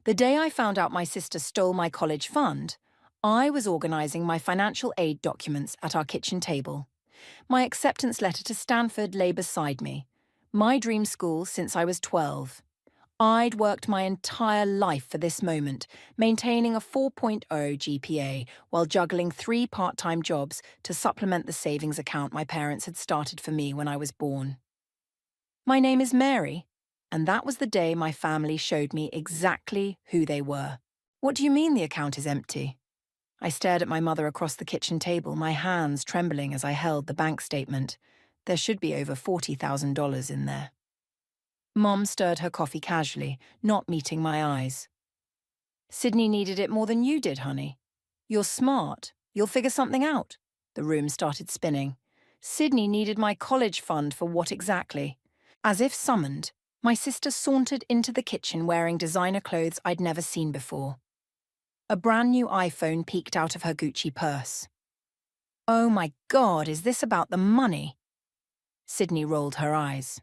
The day I found out my sister stole my college fund, I was organising my financial aid documents at our kitchen table. My acceptance letter to Stanford lay beside me. My dream school since I was 12. I'd worked my entire life for this moment, maintaining a 4.0 GPA while juggling 3 part-time jobs to supplement the savings account my parents had started for me when I was born. My name is Mary, and that was the day my family showed me exactly who they were. What do you mean the account is empty? I stared at my mother across the kitchen table, my hands trembling as I held the bank statement. There should be over $40,000 in there. Mom stirred her coffee casually, not meeting my eyes. Sydney needed it more than you did, honey. You're smart. You'll figure something out. The room started spinning. Sydney needed my college fund for what exactly? As if summoned, my sister sauntered into the kitchen wearing designer clothes I'd never seen before. A brand new iPhone peeked out of her Gucci purse. Oh my God, is this about the money? Sydney rolled her eyes.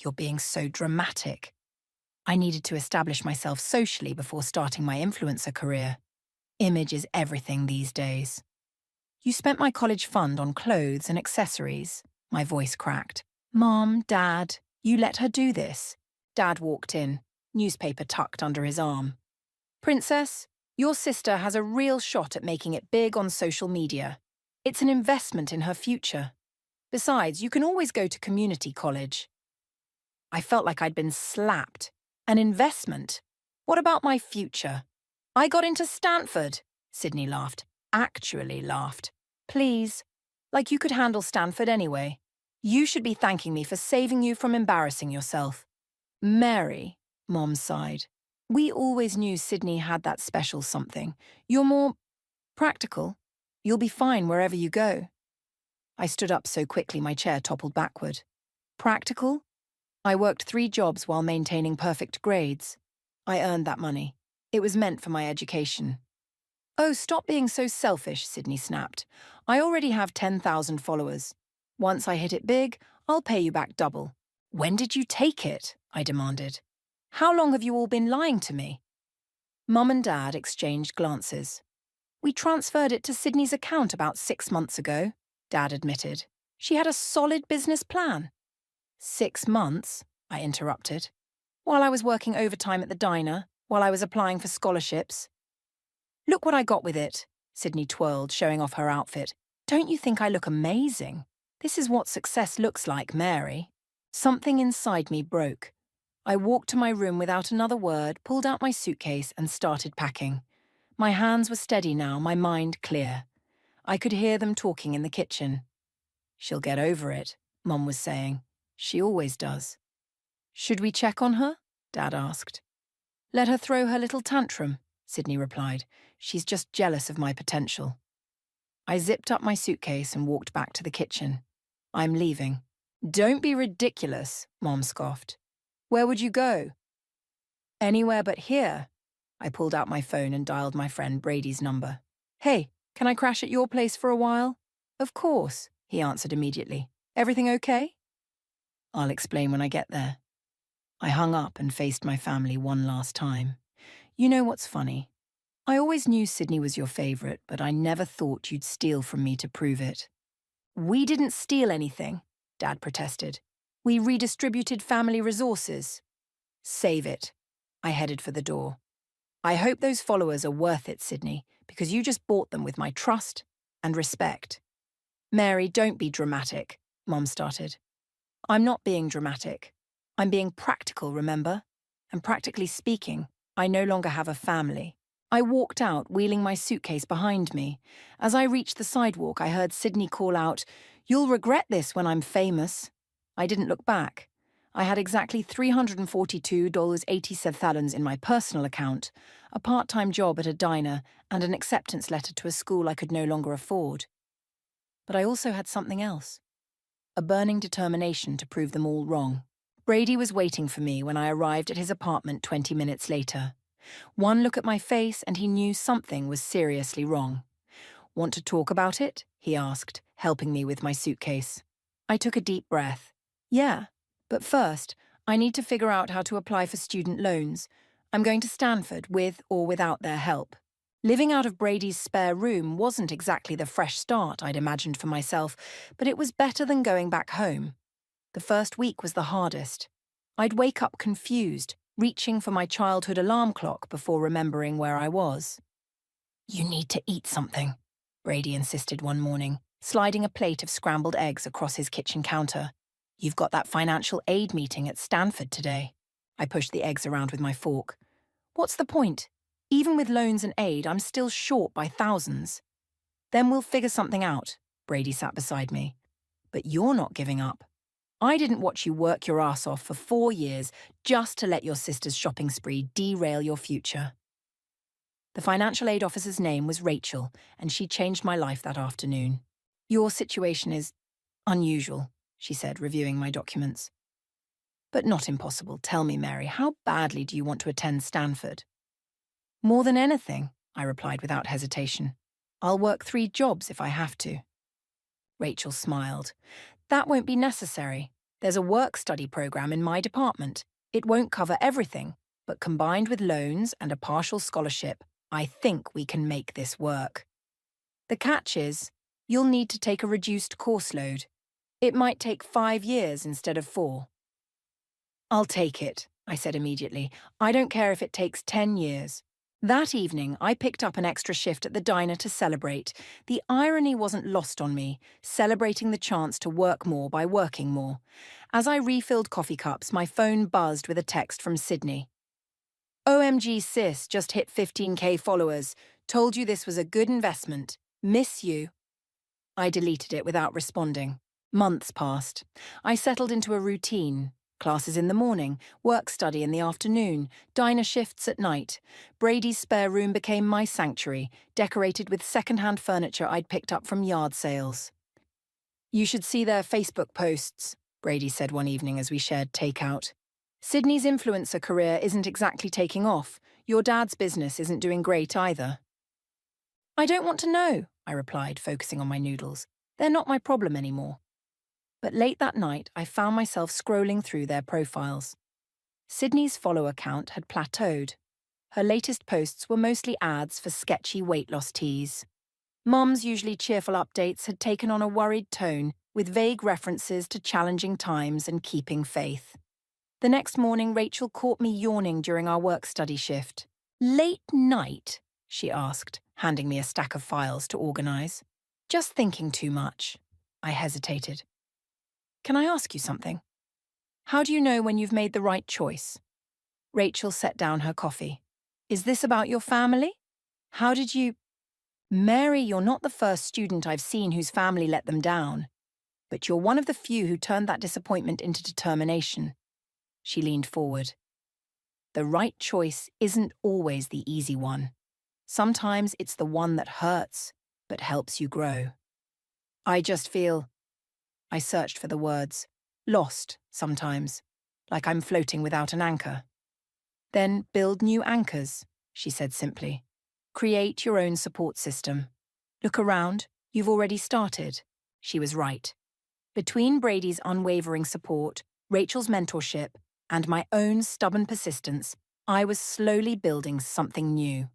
You're being so dramatic. I needed to establish myself socially before starting my influencer career. Image is everything these days. You spent my college fund on clothes and accessories. My voice cracked. Mom, Dad, you let her do this. Dad walked in, newspaper tucked under his arm. Princess, your sister has a real shot at making it big on social media. It's an investment in her future. Besides, you can always go to community college. I felt like I'd been slapped. An investment? What about my future? I got into Stanford, Sydney laughed. Actually laughed. Please. Like you could handle Stanford anyway. You should be thanking me for saving you from embarrassing yourself. Mary, Mom sighed. We always knew Sydney had that special something. You're more practical. You'll be fine wherever you go. I stood up so quickly my chair toppled backward. Practical? I worked 3 jobs while maintaining perfect grades. I earned that money. It was meant for my education. Oh, stop being so selfish, Sydney snapped. I already have 10,000 followers. Once I hit it big, I'll pay you back double. When did you take it? I demanded. How long have you all been lying to me? Mum and Dad exchanged glances. We transferred it to Sydney's account about 6 months ago, Dad admitted. She had a solid business plan. 6 months, I interrupted. While I was working overtime at the diner, while I was applying for scholarships. Look what I got with it, Sydney twirled, showing off her outfit. Don't you think I look amazing? This is what success looks like, Mary. Something inside me broke. I walked to my room without another word, pulled out my suitcase and started packing. My hands were steady now, my mind clear. I could hear them talking in the kitchen. She'll get over it, Mum was saying. She always does. Should we check on her? Dad asked. Let her throw her little tantrum, Sydney replied. She's just jealous of my potential. I zipped up my suitcase and walked back to the kitchen. I'm leaving. Don't be ridiculous, Mom scoffed. Where would you go? Anywhere but here. I pulled out my phone and dialed my friend Brady's number. Hey, can I crash at your place for a while? Of course, he answered immediately. Everything okay? I'll explain when I get there. I hung up and faced my family one last time. You know what's funny? I always knew Sydney was your favourite, but I never thought you'd steal from me to prove it. We didn't steal anything, Dad protested. We redistributed family resources. Save it. I headed for the door. I hope those followers are worth it, Sydney, because you just bought them with my trust and respect. Mary, don't be dramatic, Mom started. I'm not being dramatic. I'm being practical, remember? And practically speaking, I no longer have a family. I walked out, wheeling my suitcase behind me. As I reached the sidewalk, I heard Sydney call out, "You'll regret this when I'm famous." I didn't look back. I had exactly $342.87 in my personal account, a part-time job at a diner, and an acceptance letter to a school I could no longer afford. But I also had something else. A burning determination to prove them all wrong. Brady was waiting for me when I arrived at his apartment 20 minutes later. One look at my face and he knew something was seriously wrong. Want to talk about it? He asked, helping me with my suitcase. I took a deep breath. Yeah, but first, I need to figure out how to apply for student loans. I'm going to Stanford with or without their help. Living out of Brady's spare room wasn't exactly the fresh start I'd imagined for myself, but it was better than going back home. The first week was the hardest. I'd wake up confused, reaching for my childhood alarm clock before remembering where I was. "You need to eat something," Brady insisted one morning, sliding a plate of scrambled eggs across his kitchen counter. "You've got that financial aid meeting at Stanford today." I pushed the eggs around with my fork. "What's the point? Even with loans and aid, I'm still short by thousands." "Then we'll figure something out," Brady sat beside me. "But you're not giving up. I didn't watch you work your ass off for 4 years just to let your sister's shopping spree derail your future." The financial aid officer's name was Rachel, and she changed my life that afternoon. "Your situation is unusual," she said, reviewing my documents. "But not impossible. Tell me, Mary, how badly do you want to attend Stanford?" "More than anything," I replied without hesitation. "I'll work 3 jobs if I have to." Rachel smiled. "That won't be necessary. There's a work-study program in my department. It won't cover everything, but combined with loans and a partial scholarship, I think we can make this work. The catch is, you'll need to take a reduced course load. It might take 5 years instead of 4. "I'll take it," I said immediately. "I don't care if it takes 10 years. That evening, I picked up an extra shift at the diner to celebrate. The irony wasn't lost on me, celebrating the chance to work more by working more. As I refilled coffee cups, my phone buzzed with a text from Sydney. "OMG sis, just hit 15K followers. Told you this was a good investment. Miss you." I deleted it without responding. Months passed. I settled into a routine. Classes in the morning, work-study in the afternoon, diner shifts at night. Brady's spare room became my sanctuary, decorated with second-hand furniture I'd picked up from yard sales. "You should see their Facebook posts," Brady said one evening as we shared takeout. "Sydney's influencer career isn't exactly taking off. Your dad's business isn't doing great either." "I don't want to know," I replied, focusing on my noodles. "They're not my problem anymore." But late that night, I found myself scrolling through their profiles. Sydney's follower count had plateaued. Her latest posts were mostly ads for sketchy weight loss teas. Mum's usually cheerful updates had taken on a worried tone, with vague references to challenging times and keeping faith. The next morning, Rachel caught me yawning during our work-study shift. "Late night?" she asked, handing me a stack of files to organize. "Just thinking too much." I hesitated. "Can I ask you something? How do you know when you've made the right choice?" Rachel set down her coffee. "Is this about your family? How did you—" "Mary, you're not the first student I've seen whose family let them down. But you're one of the few who turned that disappointment into determination." She leaned forward. "The right choice isn't always the easy one. Sometimes it's the one that hurts, but helps you grow. I just feel—" I searched for the words. "Lost, sometimes. Like I'm floating without an anchor." "Then build new anchors," she said simply. "Create your own support system. Look around, you've already started." She was right. Between Brady's unwavering support, Rachel's mentorship, and my own stubborn persistence, I was slowly building something new.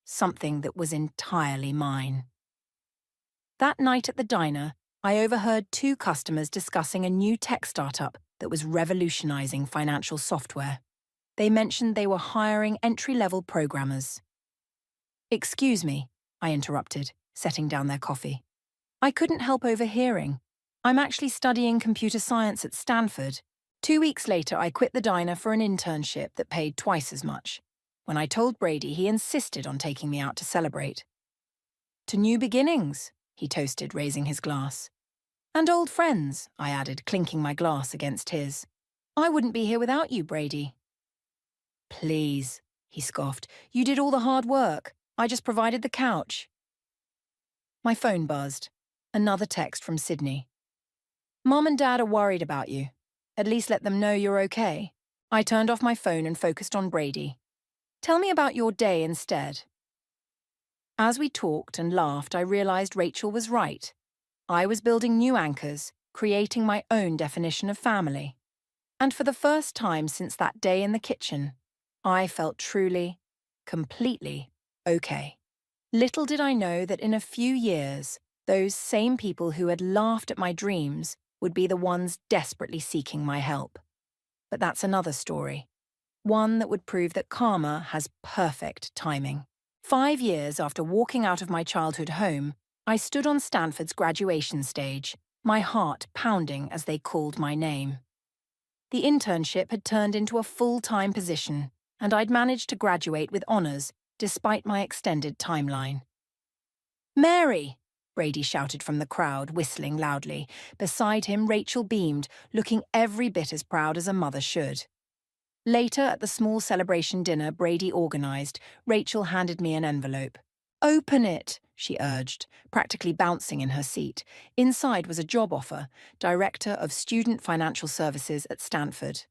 Something that was entirely mine. That night at the diner, I overheard 2 customers discussing a new tech startup that was revolutionizing financial software. They mentioned they were hiring entry-level programmers. "Excuse me," I interrupted, setting down their coffee. I couldn't help overhearing. "I'm actually studying computer science at Stanford." 2 weeks later, I quit the diner for an internship that paid twice as much. When I told Brady, he insisted on taking me out to celebrate. "To new beginnings," he toasted, raising his glass. "And old friends," I added, clinking my glass against his. "I wouldn't be here without you, Brady." "Please," he scoffed. "You did all the hard work. I just provided the couch." My phone buzzed. Another text from Sydney. "Mom and Dad are worried about you. At least let them know you're okay." I turned off my phone and focused on Brady. "Tell me about your day instead." As we talked and laughed, I realized Rachel was right. I was building new anchors, creating my own definition of family. And for the first time since that day in the kitchen, I felt truly, completely okay. Little did I know that in a few years, those same people who had laughed at my dreams would be the ones desperately seeking my help. But that's another story. One that would prove that karma has perfect timing. 5 years after walking out of my childhood home, I stood on Stanford's graduation stage, my heart pounding as they called my name. The internship had turned into a full-time position, and I'd managed to graduate with honours despite my extended timeline. "Mary!" Brady shouted from the crowd, whistling loudly. Beside him, Rachel beamed, looking every bit as proud as a mother should. Later, at the small celebration dinner Brady organised, Rachel handed me an envelope. "Open it," she urged, practically bouncing in her seat. Inside was a job offer, Director of Student Financial Services at Stanford.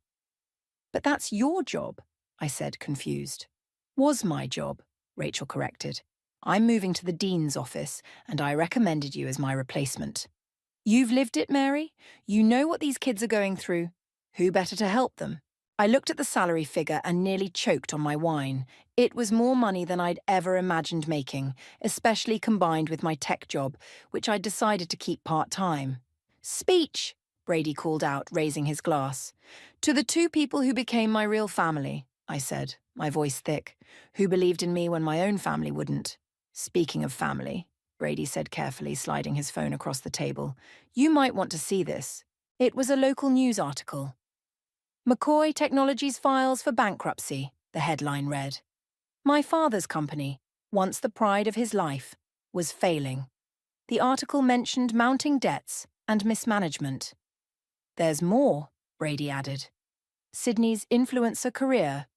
"But that's your job," I said, confused. "Was my job," Rachel corrected. "I'm moving to the Dean's office, and I recommended you as my replacement. You've lived it, Mary. You know what these kids are going through. Who better to help them?" I looked at the salary figure and nearly choked on my wine. It was more money than I'd ever imagined making, especially combined with my tech job, which I'd decided to keep part-time. "Speech!" Brady called out, raising his glass. "To the two people who became my real family," I said, my voice thick, "who believed in me when my own family wouldn't. Speaking of family," Brady said carefully, sliding his phone across the table, "you might want to see this." It was a local news article. "McCoy Technologies files for bankruptcy," the headline read. My father's company, once the pride of his life, was failing. The article mentioned mounting debts and mismanagement. "There's more," Brady added. "Sydney's influencer career."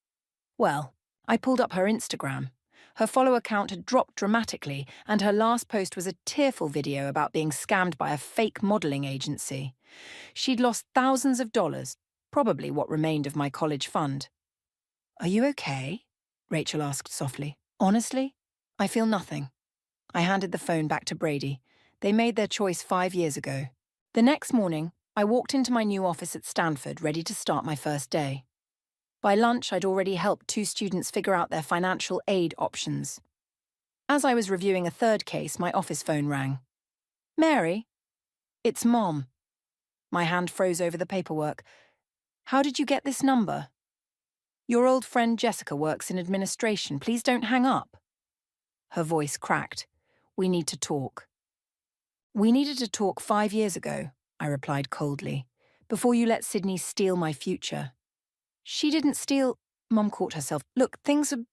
Well, I pulled up her Instagram. Her follower count had dropped dramatically, and her last post was a tearful video about being scammed by a fake modelling agency. She'd lost thousands of dollars, probably what remained of my college fund. "Are you okay?" Rachel asked softly. "Honestly, I feel nothing." I handed the phone back to Brady. They made their choice 5 years ago. The next morning, I walked into my new office at Stanford, ready to start my first day. By lunch, I'd already helped 2 students figure out their financial aid options. As I was reviewing a third case, my office phone rang. "Mary?" "It's Mom." My hand froze over the paperwork. "How did you get this number?" "Your old friend Jessica works in administration. Please don't hang up." Her voice cracked. "We need to talk." "We needed to talk 5 years ago," I replied coldly, "before you let Sydney steal my future." "She didn't steal—" Mom caught herself. "Look, things are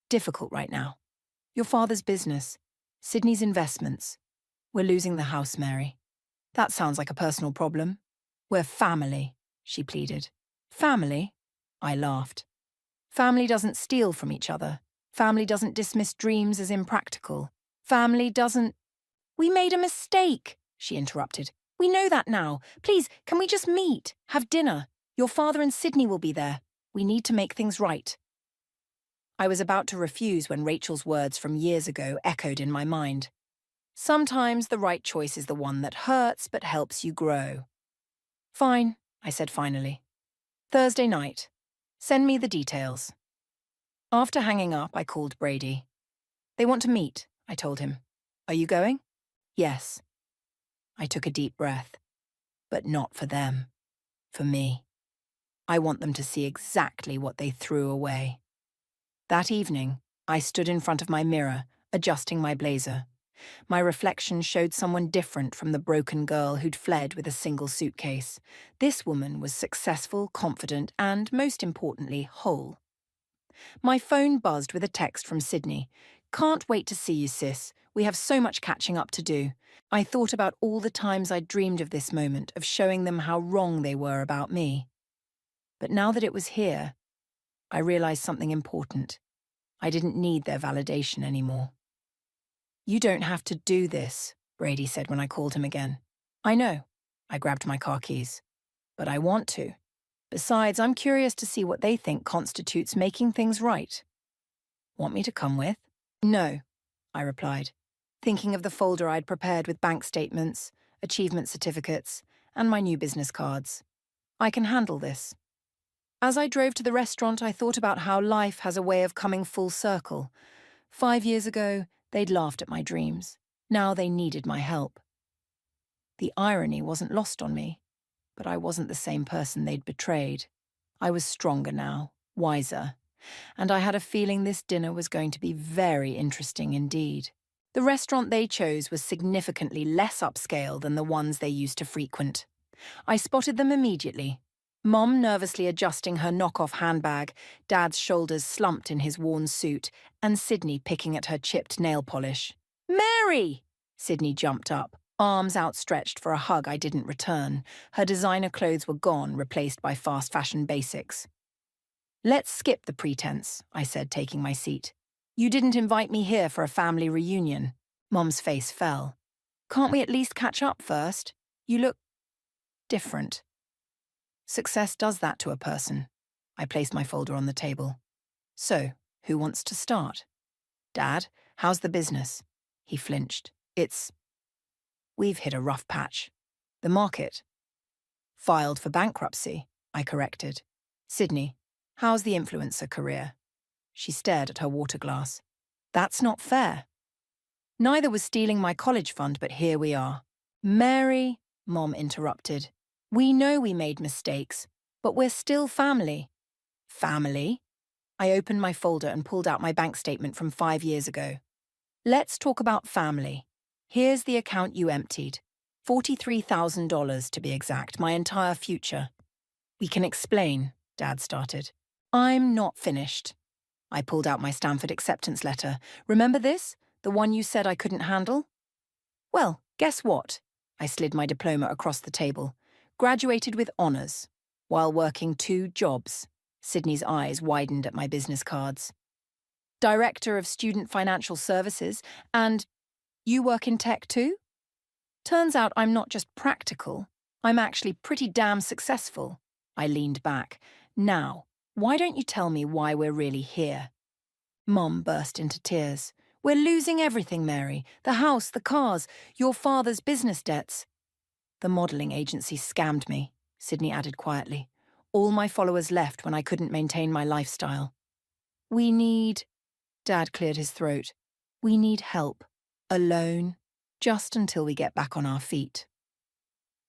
difficult right now. Your father's business, Sydney's investments. We're losing the house, Mary." "That sounds like a personal problem." "We're family," she pleaded. "Family?" I laughed. "Family doesn't steal from each other. Family doesn't dismiss dreams as impractical. Family doesn't—" "We made a mistake," she interrupted. "We know that now. Please, can we just meet? Have dinner? Your father and Sydney will be there. We need to make things right." I was about to refuse when Rachel's words from years ago echoed in my mind. Sometimes the right choice is the one that hurts but helps you grow. "Fine," I said finally. "Thursday night. Send me the details." After hanging up, I called Brady. "They want to meet," I told him. "Are you going?" "Yes." I took a deep breath. But not for them. For me. I want them to see exactly what they threw away. That evening, I stood in front of my mirror, adjusting my blazer. My reflection showed someone different from the broken girl who'd fled with a single suitcase. This woman was successful, confident, and, most importantly, whole. My phone buzzed with a text from Sydney. "Can't wait to see you, sis. We have so much catching up to do." I thought about all the times I'd dreamed of this moment, of showing them how wrong they were about me. But now that it was here, I realized something important. I didn't need their validation anymore. "You don't have to do this," Brady said when I called him again. "I know." I grabbed my car keys. "But I want to. Besides, I'm curious to see what they think constitutes making things right." "Want me to come with?" "No," I replied, thinking of the folder I'd prepared with bank statements, achievement certificates, and my new business cards. "I can handle this." As I drove to the restaurant, I thought about how life has a way of coming full circle. 5 years ago, they'd laughed at my dreams. Now they needed my help. The irony wasn't lost on me, but I wasn't the same person they'd betrayed. I was stronger now, wiser, and I had a feeling this dinner was going to be very interesting indeed. The restaurant they chose was significantly less upscale than the ones they used to frequent. I spotted them immediately. Mom nervously adjusting her knockoff handbag, Dad's shoulders slumped in his worn suit, and Sydney picking at her chipped nail polish. "Mary!" Sydney jumped up, arms outstretched for a hug I didn't return. Her designer clothes were gone, replaced by fast fashion basics. "Let's skip the pretense," I said, taking my seat. "You didn't invite me here for a family reunion." Mom's face fell. "Can't we at least catch up first? You look different." Success does that to a person. I placed my folder on the table. "So, who wants to start?" "Dad, how's the business?" He flinched. We've hit a rough patch." "The market?" "Filed for bankruptcy," I corrected. "Sydney, how's the influencer career?" She stared at her water glass. "That's not fair." "Neither was stealing my college fund, but here we are." "Mary," Mom interrupted. "We know we made mistakes, but we're still family." "Family?" I opened my folder and pulled out my bank statement from 5 years ago. "Let's talk about family. Here's the account you emptied. $43,000 to be exact, my entire future." "We can explain," Dad started. "I'm not finished." I pulled out my Stanford acceptance letter. "Remember this? The one you said I couldn't handle?" "Well, guess what?" I slid my diploma across the table. "Graduated with honours, while working 2 jobs." Sydney's eyes widened at my business cards. "Director of Student Financial Services, and you work in tech too?" "Turns out I'm not just practical, I'm actually pretty damn successful." I leaned back. "Now, why don't you tell me why we're really here?" Mom burst into tears. "We're losing everything, Mary. The house, the cars, your father's business debts." "The modelling agency scammed me," Sydney added quietly. "All my followers left when I couldn't maintain my lifestyle." "We need..." Dad cleared his throat. "We need help. A loan. Just until we get back on our feet."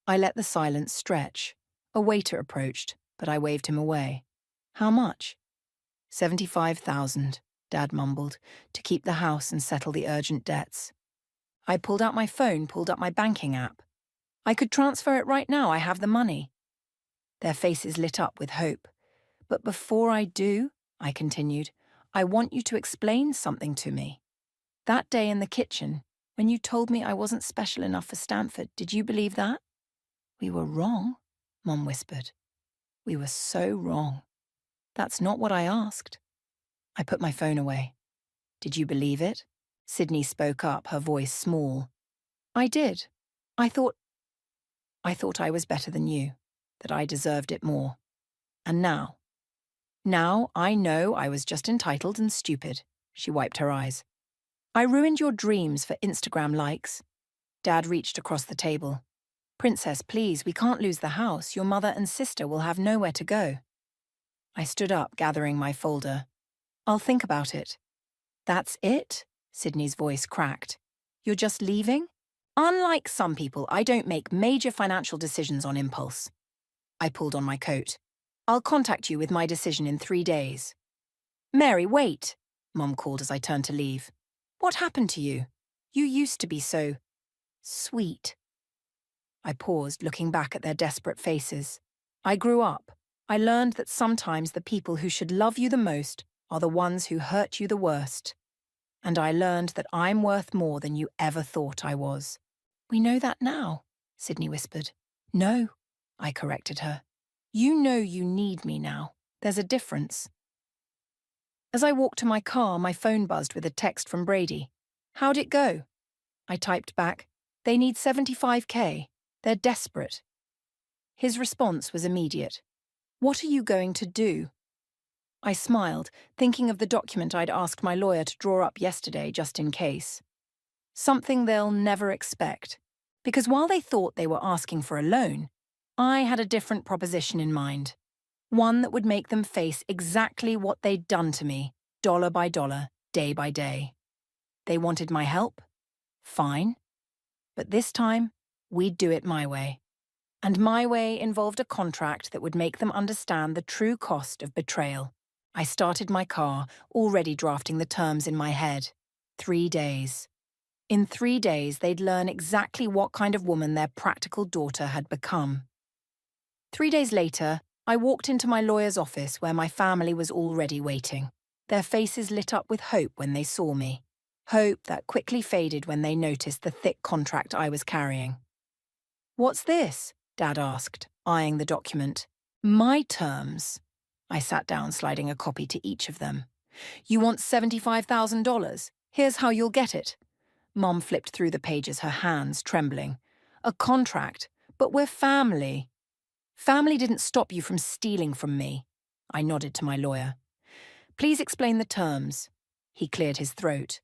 I let the silence stretch. A waiter approached, but I waved him away. "How much?" $75,000, Dad mumbled, "to keep the house and settle the urgent debts." I pulled out my phone, pulled up my banking app. "I could transfer it right now, I have the money." Their faces lit up with hope. "But before I do," I continued, "I want you to explain something to me. That day in the kitchen, when you told me I wasn't special enough for Stanford, did you believe that?" "We were wrong," Mom whispered. "We were so wrong." "That's not what I asked." I put my phone away. "Did you believe it?" Sydney spoke up, her voice small. "I did. I thought I was better than you, that I deserved it more. And now I know I was just entitled and stupid." She wiped her eyes. "I ruined your dreams for Instagram likes." Dad reached across the table. "Princess, please, we can't lose the house. Your mother and sister will have nowhere to go." I stood up, gathering my folder. "I'll think about it." "That's it?" Sydney's voice cracked. "You're just leaving?" "Unlike some people, I don't make major financial decisions on impulse." I pulled on my coat. "I'll contact you with my decision in 3 days." "Mary, wait," Mom called as I turned to leave. "What happened to you? You used to be so sweet." I paused, looking back at their desperate faces. "I grew up. I learned that sometimes the people who should love you the most are the ones who hurt you the worst. And I learned that I'm worth more than you ever thought I was." "We know that now," Sydney whispered. "No," I corrected her. "You know you need me now. There's a difference." As I walked to my car, my phone buzzed with a text from Brady. "How'd it go?" I typed back, "They need 75K. They're desperate." His response was immediate. "What are you going to do?" I smiled, thinking of the document I'd asked my lawyer to draw up yesterday just in case. Something they'll never expect. Because while they thought they were asking for a loan, I had a different proposition in mind. One that would make them face exactly what they'd done to me, dollar by dollar, day by day. They wanted my help? Fine. But this time, we'd do it my way. And my way involved a contract that would make them understand the true cost of betrayal. I started my car, already drafting the terms in my head. 3 days. In 3 days, they'd learn exactly what kind of woman their practical daughter had become. 3 days later, I walked into my lawyer's office where my family was already waiting. Their faces lit up with hope when they saw me. Hope that quickly faded when they noticed the thick contract I was carrying. "What's this?" Dad asked, eyeing the document. "My terms." I sat down, sliding a copy to each of them. "You want $75,000? Here's how you'll get it." Mom flipped through the pages, her hands trembling. "A contract, but we're family." "Family didn't stop you from stealing from me." I nodded to my lawyer. "Please explain the terms." He cleared his throat.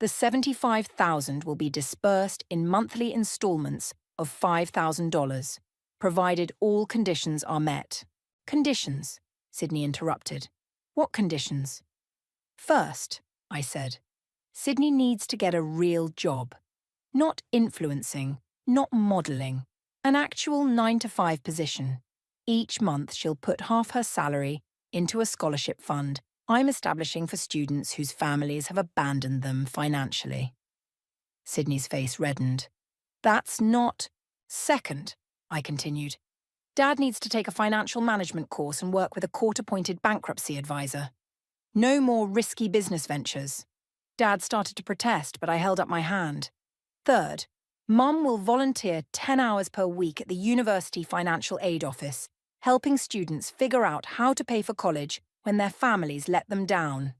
"The $75,000 will be disbursed in monthly installments of $5,000, provided all conditions are met." "Conditions?" Sydney interrupted. "What conditions?" "First," I said, "Sydney needs to get a real job. Not influencing, not modelling. An actual 9 to 5 position. Each month she'll put half her salary into a scholarship fund I'm establishing for students whose families have abandoned them financially." Sydney's face reddened. "That's not—" "Second," I continued, "Dad needs to take a financial management course and work with a court-appointed bankruptcy advisor. No more risky business ventures." Dad started to protest, but I held up my hand. "Third, Mum will volunteer 10 hours per week at the University Financial Aid Office, helping students figure out how to pay for college when their families let them down."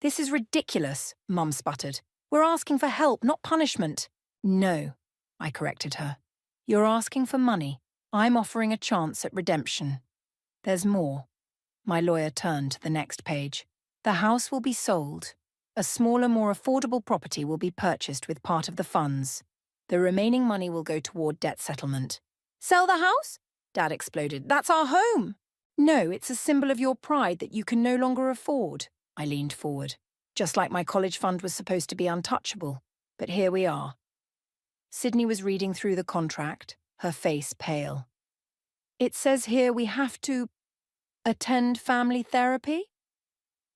"This is ridiculous," Mum sputtered. "We're asking for help, not punishment." "No," I corrected her. "You're asking for money. I'm offering a chance at redemption. There's more." My lawyer turned to the next page. "The house will be sold. A smaller, more affordable property will be purchased with part of the funds. The remaining money will go toward debt settlement." "Sell the house?" Dad exploded. "That's our home." "No, it's a symbol of your pride that you can no longer afford." I leaned forward. Just like my college fund was supposed to be untouchable. But here we are. Sydney was reading through the contract, her face pale. "It says here we have to attend family therapy?"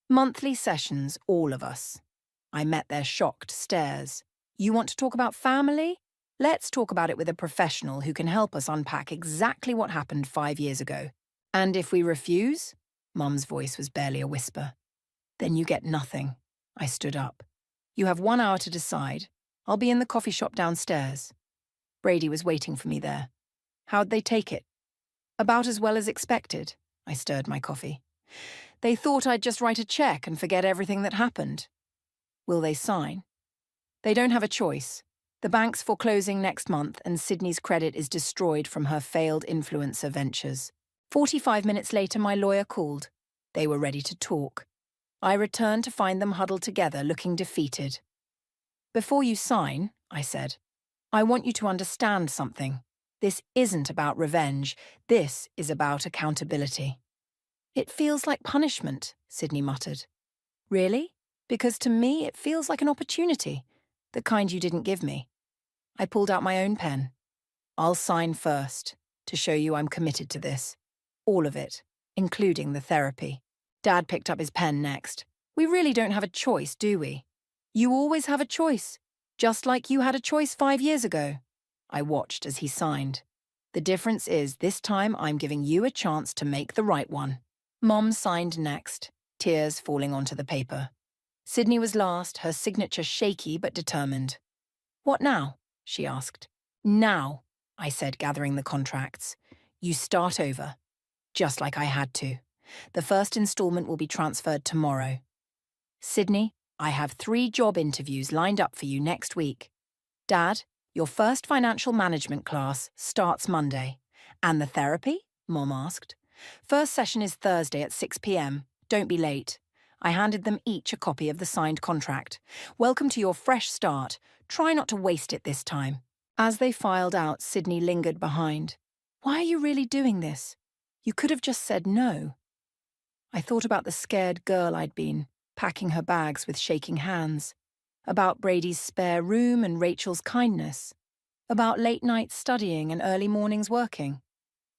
"Monthly sessions, all of us." I met their shocked stares. "You want to talk about family? Let's talk about it with a professional who can help us unpack exactly what happened 5 years ago. And if we refuse?" Mum's voice was barely a whisper. "Then you get nothing." I stood up. "You have 1 hour to decide. I'll be in the coffee shop downstairs." Brady was waiting for me there. "How'd they take it?" "About as well as expected." I stirred my coffee. "They thought I'd just write a check and forget everything that happened." "Will they sign?" "They don't have a choice. The bank's foreclosing next month and Sydney's credit is destroyed from her failed influencer ventures." 45 minutes later, my lawyer called. They were ready to talk. I returned to find them huddled together, looking defeated. "Before you sign," I said, "I want you to understand something. This isn't about revenge. This is about accountability." "It feels like punishment," Sydney muttered. "Really? Because to me it feels like an opportunity, the kind you didn't give me." I pulled out my own pen. "I'll sign first, to show you I'm committed to this. All of it, including the therapy." Dad picked up his pen next. "We really don't have a choice, do we?" "You always have a choice, just like you had a choice 5 years ago." I watched as he signed. "The difference is this time I'm giving you a chance to make the right one." Mom signed next, tears falling onto the paper. Sydney was last, her signature shaky but determined. "What now?" she asked. "Now," I said, gathering the contracts. "You start over. Just like I had to. The first installment will be transferred tomorrow. Sydney, I have 3 job interviews lined up for you next week. Dad, your first financial management class starts Monday. And the therapy?" Mom asked. "First session is Thursday at 6 p.m. Don't be late." I handed them each a copy of the signed contract. "Welcome to your fresh start. Try not to waste it this time." As they filed out, Sydney lingered behind. "Why are you really doing this?" You could have just said no. I thought about the scared girl I'd been, packing her bags with shaking hands, about Brady's spare room and Rachel's kindness, about late nights studying and early mornings working.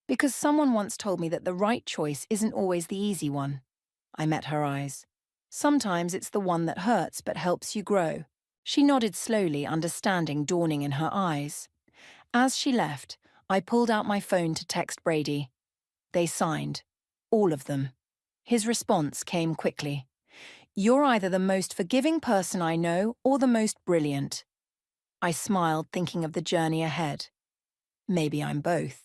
Because someone once told me that the right choice isn't always the easy one. I met her eyes. Sometimes it's the one that hurts but helps you grow. She nodded slowly, understanding dawning in her eyes. As she left, I pulled out my phone to text Brady. They signed. All of them. His response came quickly. You're either the most forgiving person I know or the most brilliant. I smiled, thinking of the journey ahead. Maybe I'm both.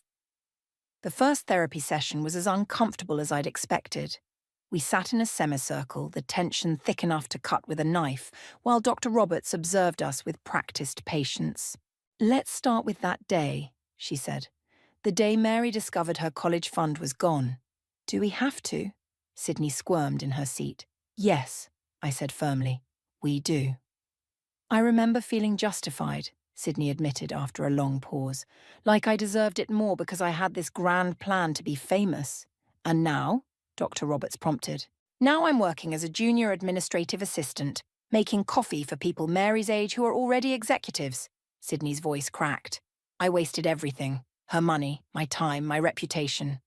The first therapy session was as uncomfortable as I'd expected. We sat in a semicircle, the tension thick enough to cut with a knife, while Dr. Roberts observed us with practiced patience. Let's start with that day, she said. The day Mary discovered her college fund was gone. Do we have to? Sydney squirmed in her seat. Yes, I said firmly. We do. I remember feeling justified, Sydney admitted after a long pause, like I deserved it more because I had this grand plan to be famous. And now? Dr. Roberts prompted. Now I'm working as a junior administrative assistant, making coffee for people Mary's age who are already executives. Sydney's voice cracked. I wasted everything. Her money, my time, my reputation.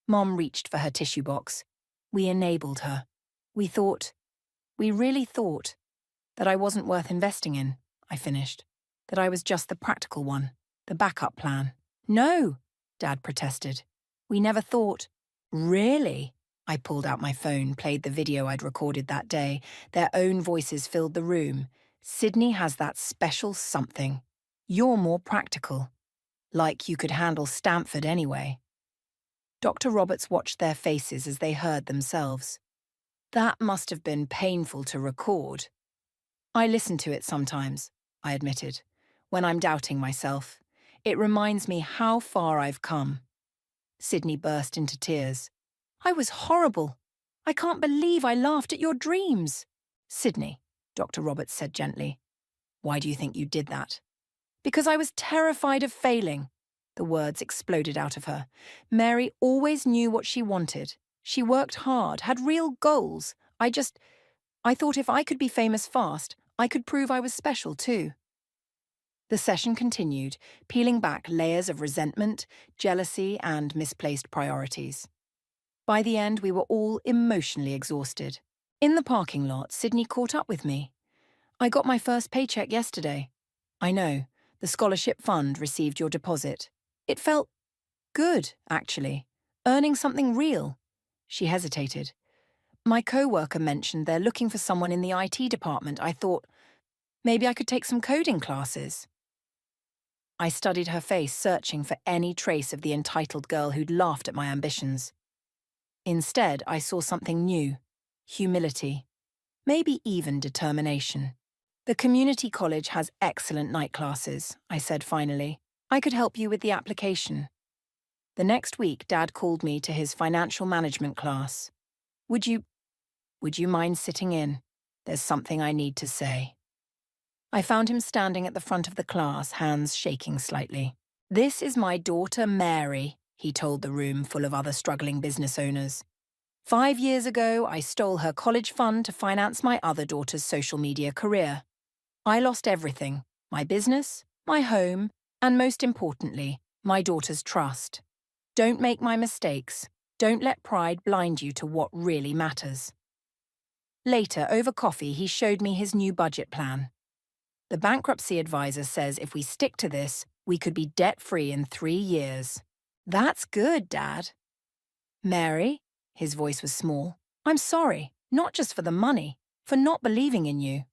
Mom reached for her tissue box. We enabled her. We really thought, that I wasn't worth investing in, I finished. That I was just the practical one, the backup plan. No, Dad protested. We never thought. Really? I pulled out my phone, played the video I'd recorded that day. Their own voices filled the room. Sydney has that special something. You're more practical. Like you could handle Stanford anyway. Dr. Roberts watched their faces as they heard themselves. That must have been painful to record. I listen to it sometimes, I admitted, when I'm doubting myself. It reminds me how far I've come. Sydney burst into tears. I was horrible. I can't believe I laughed at your dreams. Sydney, Dr. Roberts said gently. Why do you think you did that? Because I was terrified of failing. The words exploded out of her. Mary always knew what she wanted. She worked hard, had real goals. I thought if I could be famous fast, I could prove I was special too. The session continued, peeling back layers of resentment, jealousy, and misplaced priorities. By the end, we were all emotionally exhausted. In the parking lot, Sydney caught up with me. I got my first paycheck yesterday. I know, the scholarship fund received your deposit. It felt good, actually, earning something real. She hesitated. My co-worker mentioned they're looking for someone in the IT department. I thought, maybe I could take some coding classes. I studied her face, searching for any trace of the entitled girl who'd laughed at my ambitions. Instead, I saw something new. Humility. Maybe even determination. The community college has excellent night classes, I said finally. I could help you with the application. The next week, Dad called me to his financial management class. Would you mind sitting in? There's something I need to say. I found him standing at the front of the class, hands shaking slightly. This is my daughter, Mary, he told the room full of other struggling business owners. 5 years ago, I stole her college fund to finance my other daughter's social media career. I lost everything, my business, my home, and most importantly, my daughter's trust. Don't make my mistakes. Don't let pride blind you to what really matters. Later, over coffee, he showed me his new budget plan. The bankruptcy advisor says if we stick to this, we could be debt-free in 3 years. That's good, Dad. Mary, his voice was small, I'm sorry, not just for the money, for not believing in you.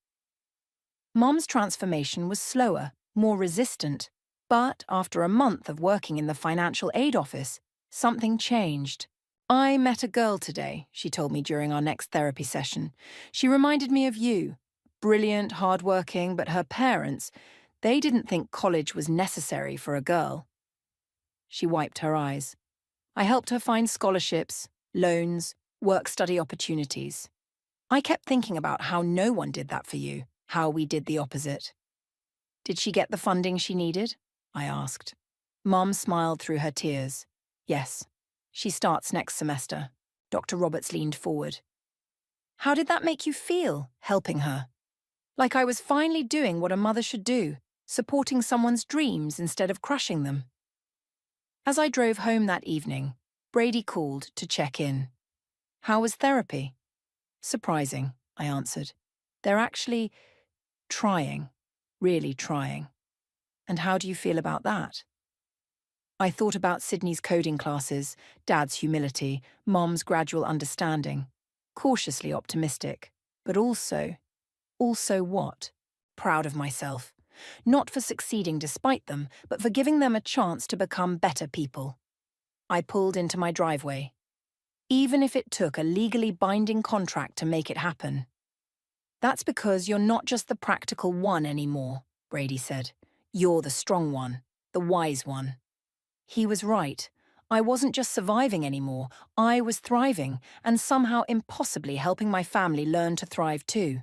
Mom's transformation was slower, more resistant, but after a month of working in the financial aid office, something changed. I met a girl today, she told me during our next therapy session. She reminded me of you. Brilliant, hardworking, but her parents, they didn't think college was necessary for a girl. She wiped her eyes. I helped her find scholarships, loans, work-study opportunities. I kept thinking about how no one did that for you, how we did the opposite. Did she get the funding she needed? I asked. Mom smiled through her tears. Yes. She starts next semester. Dr. Roberts leaned forward. How did that make you feel, helping her? Like I was finally doing what a mother should do, supporting someone's dreams instead of crushing them. As I drove home that evening, Brady called to check in. How was therapy? Surprising, I answered. They're actually trying, really trying. And how do you feel about that? I thought about Sydney's coding classes, Dad's humility, Mom's gradual understanding. Cautiously optimistic, but also what? Proud of myself. Not for succeeding despite them, but for giving them a chance to become better people. I pulled into my driveway. Even if it took a legally binding contract to make it happen. That's because you're not just the practical one anymore, Brady said. You're the strong one, the wise one. He was right. I wasn't just surviving anymore, I was thriving, and somehow impossibly helping my family learn to thrive too.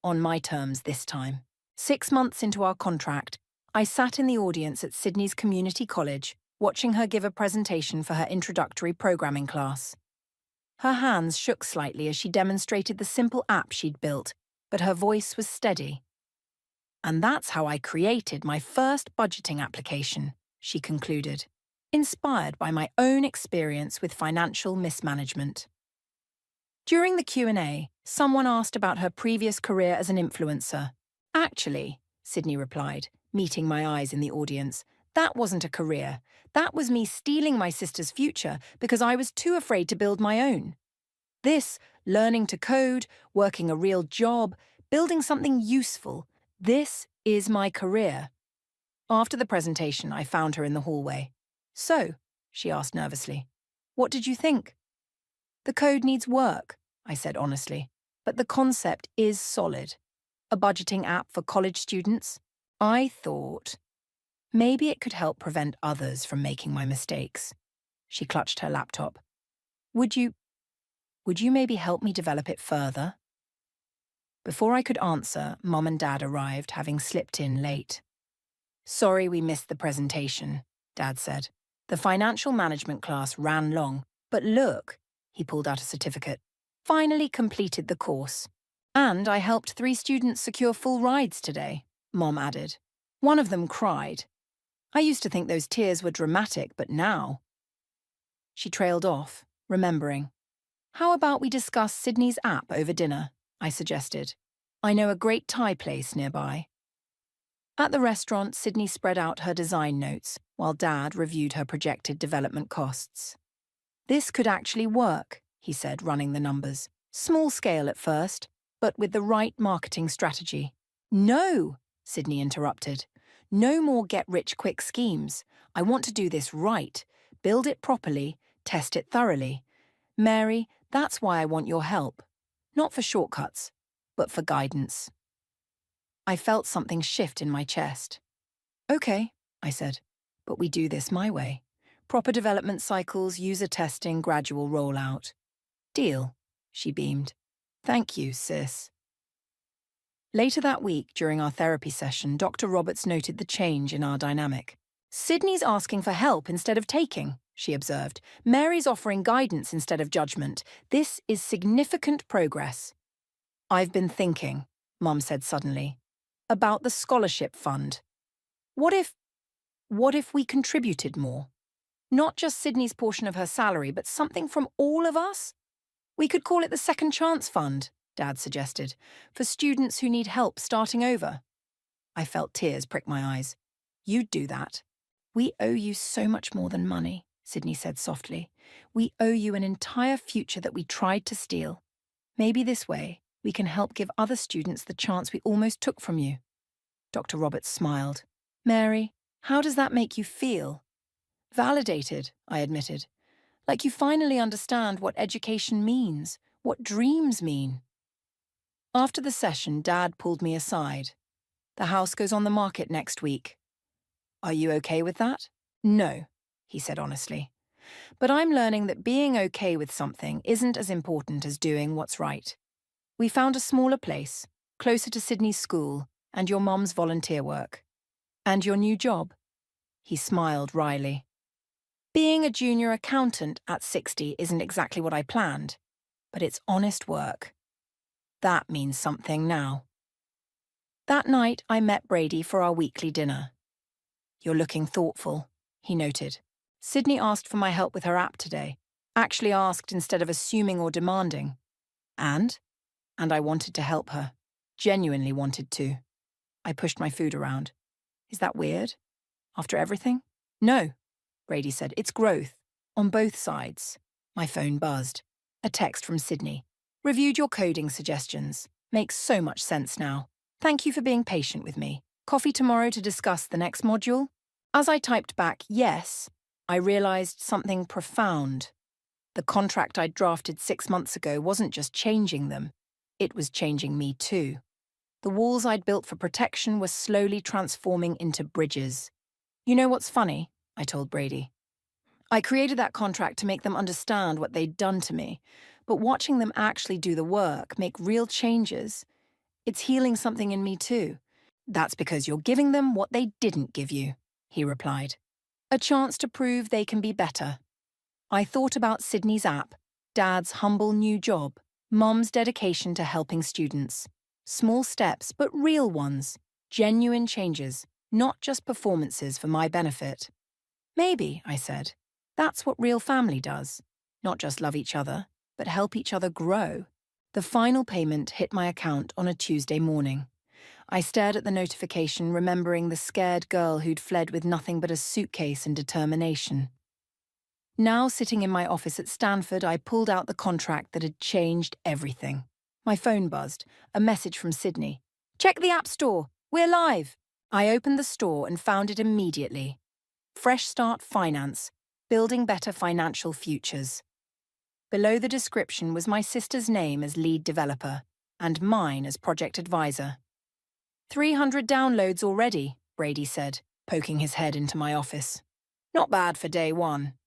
On my terms this time. 6 months into our contract, I sat in the audience at Sydney's community college, watching her give a presentation for her introductory programming class. Her hands shook slightly as she demonstrated the simple app she'd built, but her voice was steady. And that's how I created my first budgeting application, she concluded, inspired by my own experience with financial mismanagement. During the Q&A, someone asked about her previous career as an influencer. Actually, Sydney replied, meeting my eyes in the audience, that wasn't a career. That was me stealing my sister's future because I was too afraid to build my own. This, learning to code, working a real job, building something useful, this is my career. After the presentation, I found her in the hallway. So, she asked nervously, what did you think? The code needs work, I said honestly, but the concept is solid. A budgeting app for college students. I thought maybe it could help prevent others from making my mistakes. She clutched her laptop. Would you maybe help me develop it further? Before I could answer, Mom and Dad arrived, having slipped in late. Sorry we missed the presentation, Dad said. The financial management class ran long, but look, he pulled out a certificate. Finally completed the course. And I helped 3 students secure full rides today, Mom added. One of them cried. I used to think those tears were dramatic, but now... She trailed off, remembering. How about we discuss Sydney's app over dinner? I suggested. I know a great Thai place nearby. At the restaurant, Sydney spread out her design notes, while Dad reviewed her projected development costs. This could actually work, he said, running the numbers. Small scale at first, but with the right marketing strategy. No, Sydney interrupted. No more get-rich-quick schemes. I want to do this right, build it properly, test it thoroughly. Mary, that's why I want your help. Not for shortcuts, but for guidance. I felt something shift in my chest. Okay, I said, but we do this my way. Proper development cycles, user testing, gradual rollout. Deal, she beamed. Thank you, sis. Later that week, during our therapy session, Dr. Roberts noted the change in our dynamic. Sydney's asking for help instead of taking, she observed. Mary's offering guidance instead of judgment. This is significant progress. I've been thinking, Mum said suddenly, about the scholarship fund. What if we contributed more? Not just Sydney's portion of her salary, but something from all of us? We could call it the Second Chance Fund, Dad suggested, for students who need help starting over. I felt tears prick my eyes. You'd do that. We owe you so much more than money, Sydney said softly. We owe you an entire future that we tried to steal. Maybe this way, we can help give other students the chance we almost took from you. Dr. Roberts smiled. Mary, how does that make you feel? Validated, I admitted. Like you finally understand what education means, what dreams mean. After the session, Dad pulled me aside. The house goes on the market next week. Are you okay with that? No, he said honestly. But I'm learning that being okay with something isn't as important as doing what's right. We found a smaller place, closer to Sydney's school and your mom's volunteer work. And your new job? He smiled wryly. Being a junior accountant at 60 isn't exactly what I planned, but it's honest work. That means something now. That night, I met Brady for our weekly dinner. "You're looking thoughtful," he noted. "Sydney asked for my help with her app today. Actually asked instead of assuming or demanding. And? And I wanted to help her. Genuinely wanted to." I pushed my food around. "Is that weird? After everything?" "No," Brady said. "It's growth. On both sides." My phone buzzed. A text from Sydney. "Reviewed your coding suggestions. Makes so much sense now. Thank you for being patient with me. Coffee tomorrow to discuss the next module?" As I typed back yes, I realized something profound. The contract I'd drafted 6 months ago wasn't just changing them, it was changing me too. The walls I'd built for protection were slowly transforming into bridges. "You know what's funny?" I told Brady. "I created that contract to make them understand what they'd done to me, but watching them actually do the work, make real changes, it's healing something in me too." "That's because you're giving them what they didn't give you," he replied. "A chance to prove they can be better." I thought about Sydney's app, Dad's humble new job, Mum's dedication to helping students. Small steps, but real ones. Genuine changes, not just performances for my benefit. "Maybe," I said, "that's what real family does. Not just love each other, but help each other grow." The final payment hit my account on a Tuesday morning. I stared at the notification, remembering the scared girl who'd fled with nothing but a suitcase and determination. Now, sitting in my office at Stanford, I pulled out the contract that had changed everything. My phone buzzed, a message from Sydney. "Check the App Store. We're live." I opened the store and found it immediately. Fresh Start Finance, building better financial futures. Below the description was my sister's name as lead developer, and mine as project advisor. 300 downloads already, Brady said, poking his head into my office. "Not bad for day one."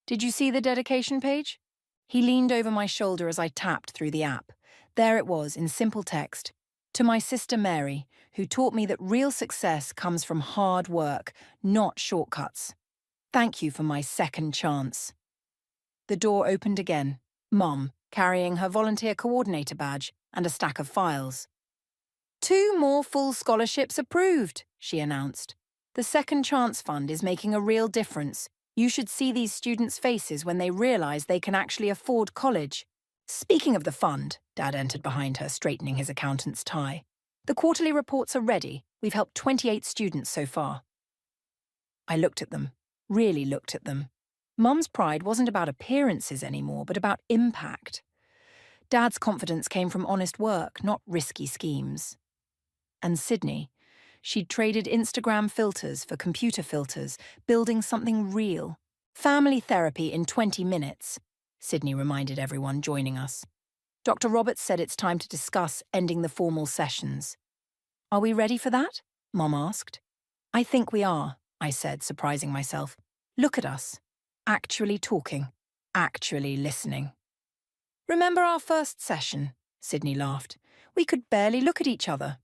"Did you see the dedication page?" He leaned over my shoulder as I tapped through the app. There it was, in simple text. "To my sister Mary, who taught me that real success comes from hard work, not shortcuts. Thank you for my second chance." The door opened again. Mum, carrying her volunteer coordinator badge and a stack of files. "2 more full scholarships approved," she announced. "The Second Chance Fund is making a real difference. You should see these students' faces when they realize they can actually afford college." "Speaking of the fund," Dad entered behind her, straightening his accountant's tie. "The quarterly reports are ready. We've helped 28 students so far." I looked at them, really looked at them. Mum's pride wasn't about appearances anymore, but about impact. Dad's confidence came from honest work, not risky schemes. And Sydney, she'd traded Instagram filters for computer filters, building something real. "Family therapy in 20 minutes, Sydney reminded everyone joining us. "Dr. Roberts said it's time to discuss ending the formal sessions." "Are we ready for that?" Mum asked. "I think we are," I said, surprising myself. "Look at us. Actually talking. Actually listening." "Remember our first session?" Sydney laughed. "We could barely look at each other."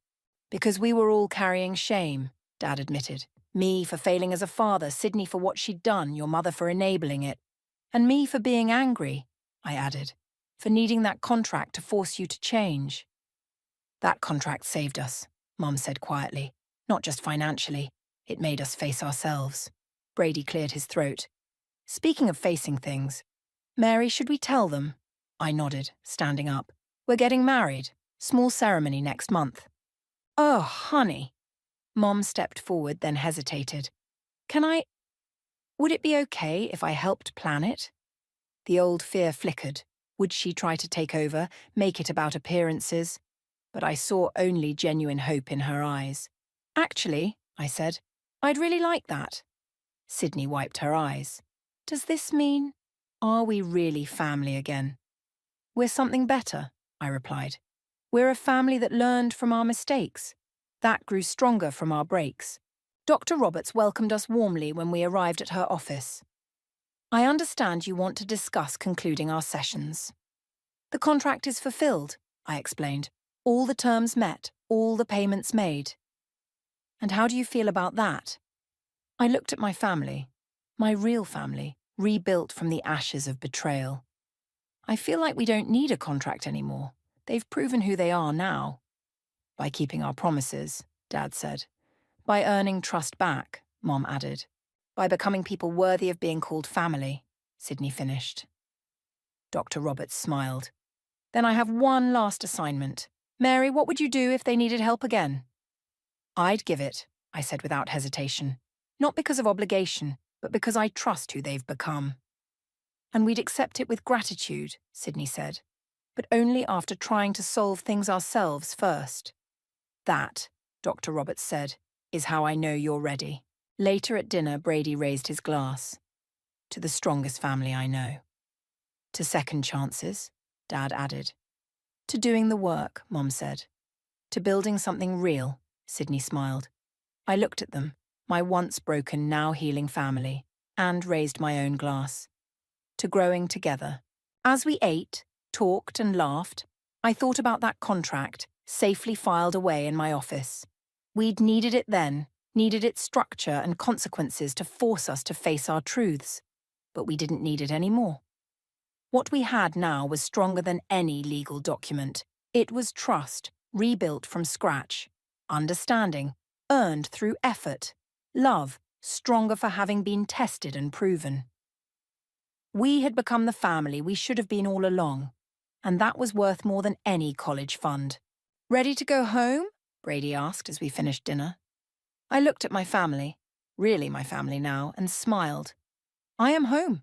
"Because we were all carrying shame," Dad admitted. "Me for failing as a father, Sydney for what she'd done, your mother for enabling it. And me for being angry," I added, "for needing that contract to force you to change." "That contract saved us," Mum said quietly. "Not just financially. It made us face ourselves." Brady cleared his throat. "Speaking of facing things, Mary, should we tell them?" I nodded, standing up. "We're getting married. Small ceremony next month." "Oh, honey." Mom stepped forward, then hesitated. Would it be okay if I helped plan it?" The old fear flickered. Would she try to take over, make it about appearances? But I saw only genuine hope in her eyes. "Actually," I said, "I'd really like that." Sydney wiped her eyes. "Does this mean, are we really family again?" "We're something better," I replied. "We're a family that learned from our mistakes, that grew stronger from our breaks." Dr. Roberts welcomed us warmly when we arrived at her office. "I understand you want to discuss concluding our sessions." "The contract is fulfilled," I explained. "All the terms met, all the payments made." "And how do you feel about that?" I looked at my family, my real family, rebuilt from the ashes of betrayal. I feel like we don't need a contract anymore. They've proven who they are now. By keeping our promises, Dad said. By earning trust back, Mom added. By becoming people worthy of being called family, Sydney finished. Dr. Roberts smiled. Then I have one last assignment. Mary, what would you do if they needed help again? I'd give it, I said without hesitation. Not because of obligation, but because I trust who they've become. And we'd accept it with gratitude, Sydney said, but only after trying to solve things ourselves first. That, Dr. Roberts said, is how I know you're ready. Later at dinner, Brady raised his glass. To the strongest family I know. To second chances, Dad added. To doing the work, Mom said. To building something real, Sydney smiled. I looked at them, my once broken, now healing family, and raised my own glass. To growing together. As we ate, talked and laughed, I thought about that contract, safely filed away in my office. We'd needed it then, needed its structure and consequences to force us to face our truths. But we didn't need it anymore. What we had now was stronger than any legal document. It was trust, rebuilt from scratch. Understanding, earned through effort. Love, stronger for having been tested and proven. We had become the family we should have been all along, and that was worth more than any college fund. Ready to go home? Brady asked as we finished dinner. I looked at my family, really my family now, and smiled. I am home.